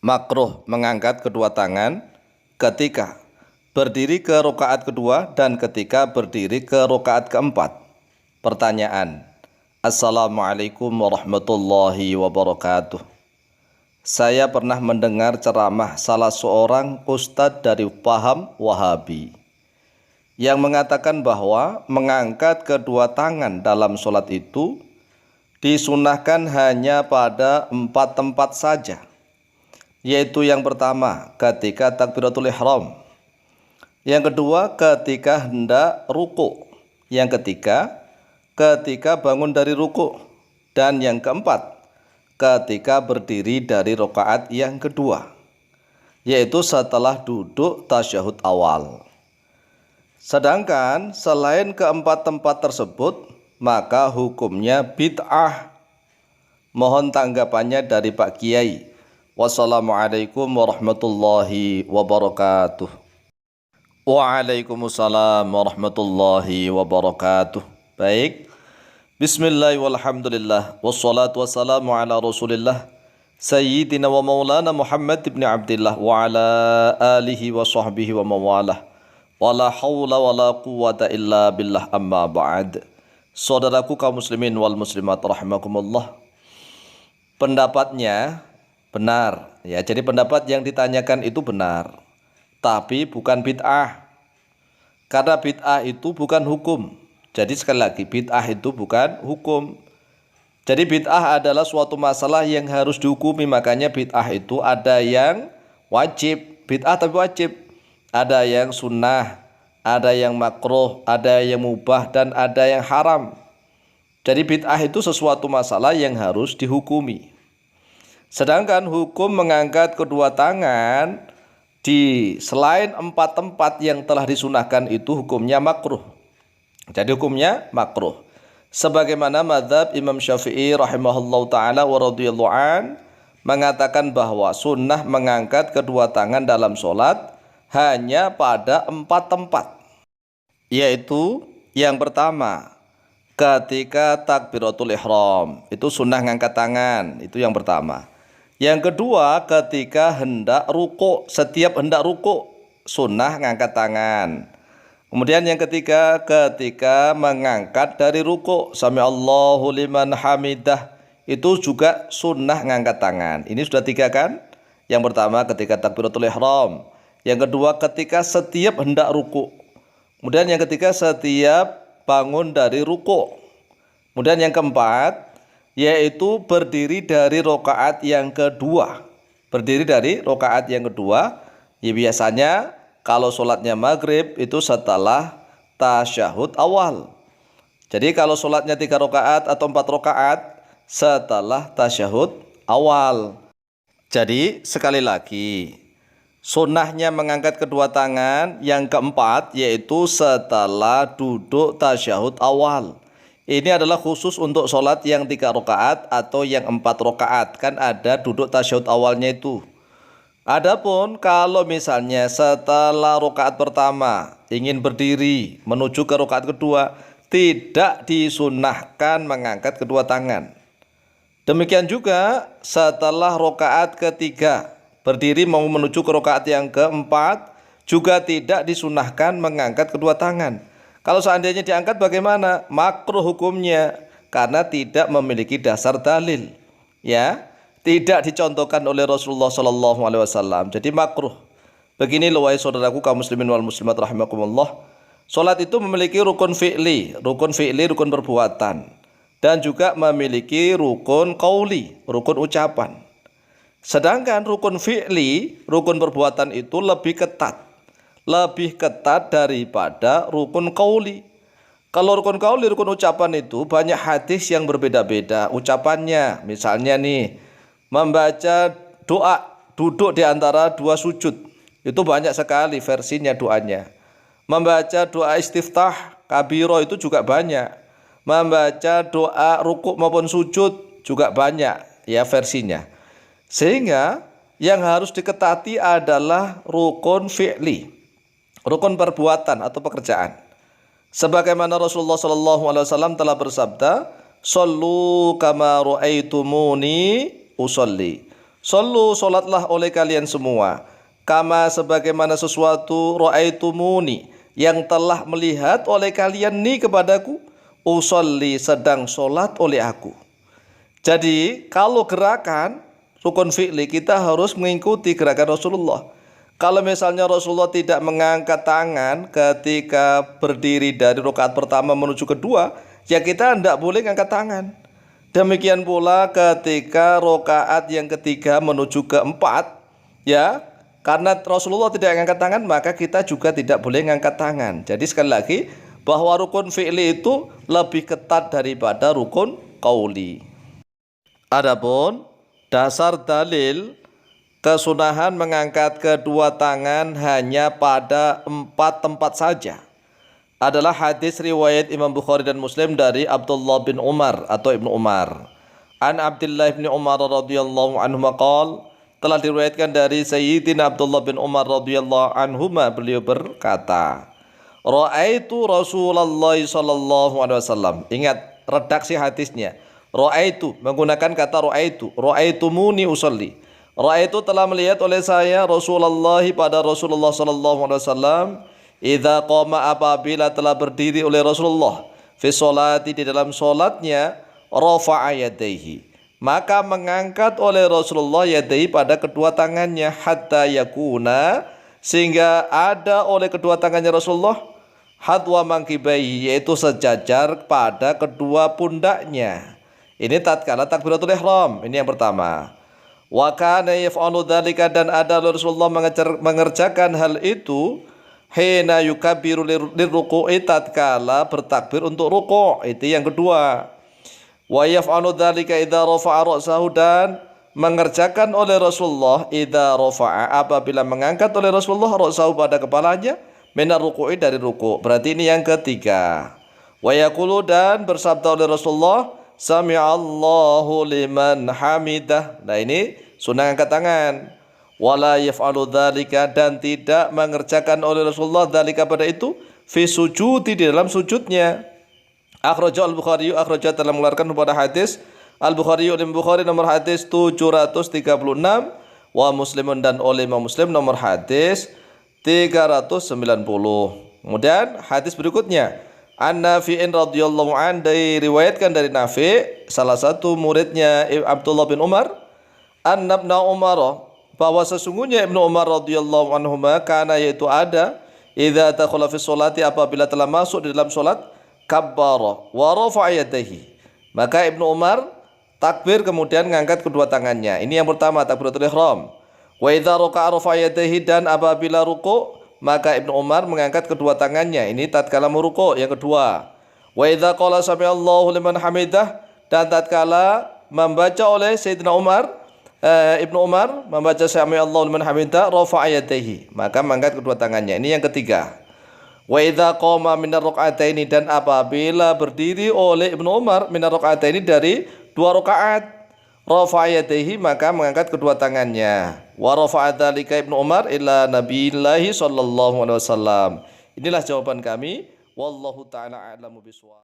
Makruh mengangkat kedua tangan ketika berdiri ke rakaat kedua dan ketika berdiri ke rakaat keempat. Pertanyaan. Assalamualaikum warahmatullahi wabarakatuh. Saya pernah mendengar ceramah salah seorang ustadz dari paham Wahabi yang mengatakan bahwa mengangkat kedua tangan dalam sholat itu disunahkan hanya pada 4 tempat saja, yaitu yang pertama ketika takbiratul ihram, yang kedua ketika hendak ruku, yang ketiga ketika bangun dari ruku, dan yang keempat ketika berdiri dari rakaat yang kedua, yaitu setelah duduk tasyahud awal. Sedangkan selain keempat tempat tersebut, maka hukumnya bid'ah. Mohon tanggapannya dari Pak Kiai. Wassalamualaikum warahmatullahi wabarakatuh. Waalaikumsalam warahmatullahi wabarakatuh. Baik. Bismillah walhamdulillah wassalatu wassalamu ala rasulillah Sayyidina wa maulana Muhammad ibn Abdillah wa ala alihi wa sahbihi wa mawalah. Wala hawla wala quwata illa billah, amma ba'd. Saudaraku kaum muslimin wal muslimat rahimakumullah. Pendapatnya benar ya, jadi pendapat yang ditanyakan itu benar, tapi bukan bid'ah. Karena bid'ah itu bukan hukum. Jadi sekali lagi, bid'ah itu bukan hukum. Jadi bid'ah adalah suatu masalah yang harus dihukumi. Makanya bid'ah itu ada yang wajib, bid'ah tapi wajib, ada yang sunnah, ada yang makruh, ada yang mubah, dan ada yang haram. Jadi bid'ah itu sesuatu masalah yang harus dihukumi. Sedangkan hukum mengangkat kedua tangan di selain 4 tempat yang telah disunahkan itu hukumnya makruh. Jadi hukumnya makruh. Sebagaimana mazhab Imam Syafi'i rahimahullahu ta'ala wa radhiyallahu an mengatakan bahwa sunnah mengangkat kedua tangan dalam sholat hanya pada 4 tempat. Yaitu yang pertama ketika takbiratul ihram, itu sunnah ngangkat tangan, itu yang pertama. Yang kedua ketika hendak ruku, setiap hendak ruku sunnah ngangkat tangan. Kemudian yang ketiga ketika mengangkat dari ruku, sami Allahu liman hamidah, itu juga sunnah ngangkat tangan. Ini sudah 3 kan? Yang pertama ketika takbiratul ihram, yang kedua ketika setiap hendak ruku, kemudian yang ketiga setiap bangun dari ruku, kemudian yang keempat yaitu berdiri dari rakaat yang kedua. Berdiri dari rakaat yang kedua, ya biasanya kalau sholatnya maghrib itu setelah tasyahud awal. Jadi kalau sholatnya 3 rakaat atau 4 rakaat setelah tasyahud awal. Jadi sekali lagi, sunnahnya mengangkat kedua tangan yang keempat yaitu setelah duduk tasyahud awal. Ini adalah khusus untuk sholat yang 3 rakaat atau yang 4 rakaat. Kan ada duduk tasyahud awalnya itu. Adapun kalau misalnya setelah rakaat pertama ingin berdiri menuju ke rakaat kedua, tidak disunnahkan mengangkat kedua tangan. Demikian juga setelah rakaat ketiga berdiri mau menuju ke rakaat yang keempat, juga tidak disunnahkan mengangkat kedua tangan. Kalau seandainya diangkat bagaimana? Makruh hukumnya karena tidak memiliki dasar dalil. Ya, tidak dicontohkan oleh Rasulullah SAW. Jadi makruh. Begini loh wahai saudaraku kaum muslimin wal muslimat rahimakumullah. Salat itu memiliki rukun fi'li, rukun perbuatan, dan juga memiliki rukun qauli, rukun ucapan. Sedangkan rukun fi'li, rukun perbuatan itu lebih ketat daripada rukun qauli. Kalau rukun qauli, rukun ucapan itu banyak hadis yang berbeda-beda ucapannya. Misalnya nih, membaca doa duduk di antara 2 sujud, itu banyak sekali versinya doanya. Membaca doa istiftah kabiro itu juga banyak. Membaca doa rukuk maupun sujud juga banyak ya versinya. Sehingga yang harus diketati adalah rukun fi'li, rukun perbuatan atau pekerjaan. Sebagaimana Rasulullah SAW telah bersabda, "Shallu kama ra'aitumuni usolli." Sallu, salatlah oleh kalian semua, kama sebagaimana sesuatu ra'aitumuni yang telah melihat oleh kalian nih kepadaku, usolli sedang solat oleh aku. Jadi kalau gerakan rukun fi'li kita harus mengikuti gerakan Rasulullah. Kalau misalnya Rasulullah tidak mengangkat tangan ketika berdiri dari rakaat pertama menuju kedua, ya kita tidak boleh angkat tangan. Demikian pula ketika rakaat yang ketiga menuju keempat, ya, karena Rasulullah tidak angkat tangan, maka kita juga tidak boleh angkat tangan. Jadi sekali lagi bahwa rukun fi'li itu lebih ketat daripada rukun qauli. Adapun dasar dalil kesunahan mengangkat kedua tangan hanya pada 4 tempat saja adalah hadis riwayat Imam Bukhari dan Muslim dari Abdullah bin Umar atau Ibnu Umar. An Abdullah bin Umar radhiyallahu anhu maqal, telah diriwayatkan dari Sayyidina Abdullah bin Umar radhiyallahu anhuma, beliau berkata, Ra'aitu Rasulullah sallallahu alaihi wasallam. Ingat redaksi hadisnya. Ra'aitu menggunakan kata ra'aitumuni usolli. Ra'aitu telah melihat oleh saya Rasulullah pada Rasulullah sallallahu alaihi wasallam idza qama apabila telah berdiri oleh Rasulullah fi sholati di dalam salatnya rafa'a yadayhi, maka mengangkat oleh Rasulullah yadayhi pada kedua tangannya hatta yakuna sehingga ada oleh kedua tangannya Rasulullah hadwa mangkibaihi yaitu sejajar pada kedua pundaknya. Ini tatkala takbiratul ihram. Ini yang pertama. Wa kana yaf'alu dzalika dan ada Rasulullah mengerjakan hal itu hina yukabbiru lirruku'i tatkala bertakbir untuk ruku'. Itu yang kedua. Wa yaf'alu dzalika idza rafa'a ra'sahu dan mengerjakan oleh Rasulullah idza rafa'a apabila mengangkat oleh Rasulullah ra'sahu pada kepalanya minar ruku'i dari ruku'. Berarti ini yang ketiga. Wa yaqulu dan bersabda oleh Rasulullah Sami'allahu liman hamidah. Nah ini sunnah angkat tangan. Wala yaf'alu dzalika dan tidak mengerjakan oleh Rasulullah dzalika pada itu fi sujudi di dalam sujudnya. Akhrajahu al-Bukhari, akhraja telah mengeluarkan pada hadis Al-Bukhari, Imam Bukhari nomor hadis 736, wa Muslimun dan oleh Imam Muslim nomor hadis 390. Kemudian hadis berikutnya An Nafi'in radhiyallahu an, diriwayatkan dari Nafi', salah satu muridnya Abdullah bin Umar, anna ibn Umar, bahwa sesungguhnya Ibnu Umar radhiyallahu anhuma kana yaitu ada idza dakhala fi sholati apabila telah masuk di dalam salat kabbara wa rafa'a yadayhi, maka Ibnu Umar takbir kemudian mengangkat kedua tangannya. Ini yang pertama takbiratul ihram. Wa idza raka'a rafa'a yadayhi dan apabila ruku' maka Ibnu Umar mengangkat kedua tangannya. Ini tatkala meruku'. Yang kedua, wa idza qala sami'allahu liman hamidah dan tatkala membaca oleh Sayyidina Umar, Ibnu Umar membaca sami'allahu liman hamidah rafa'a yadayhi, maka mengangkat kedua tangannya. Ini yang ketiga. Wa idza qama minar raka'ataini dan apabila berdiri oleh Ibnu Umar minar raka'ataini dari dua rakaat rafa'a yadayhi maka mengangkat kedua tangannya. Wa rafa'a dzalika Ibnu Umar ila Nabiyillahi sallallahu alaihi wasallam. Inilah jawaban kami. Wallahu taala a'lamu bishawab.